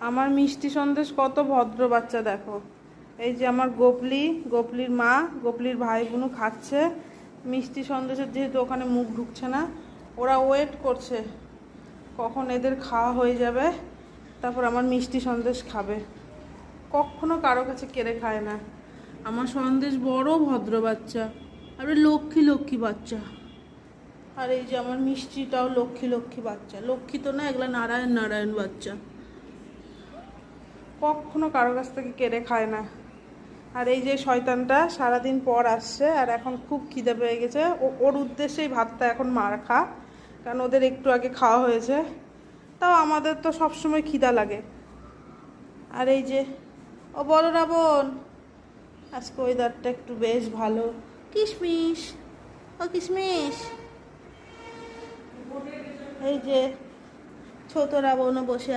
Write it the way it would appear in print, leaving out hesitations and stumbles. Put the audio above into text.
আমার মিষ্টি সন্দেশ কত ভদ্র বাচ্চা দেখো। এই যে আমার গোপলির মা, গোপলির ভাই বোনও খাচ্ছে মিষ্টি সন্দেশের, যেহেতু ওখানে মুখ ঢুকছে না, ওরা ওয়েট করছে কখন এদের খাওয়া হয়ে যাবে, তারপর আমার মিষ্টি সন্দেশ খাবে। কখনো কারো কাছে কেড়ে খায় না। আমার সন্দেশ বড় ভদ্র বাচ্চা, আরে লক্ষ্মী বাচ্চা। আর এই যে আমার মিষ্টিটাও লক্ষ্মী বাচ্চা। লক্ষ্মী তো না, এগুলা নারায়ণ বাচ্চা। কখনো কারো কাছ থেকে কেড়ে খায় না। আর এই যে শয়তানটা সারাদিন পর আসছে, আর এখন খুব খিদে পেয়ে গেছে। ওর উদ্দেশ্যেই ভাতটা এখন মার খা, কারণ ওদের একটু আগে খাওয়া হয়েছে। তাও আমাদের তো সবসময় খিদা লাগে। আর এই যে ও বলো রাবণ, আজকে ওয়েদারটা একটু বেশ ভালো। কিশমিশ, ও কিশমিশ, এই যে ছোট রাবণও বসে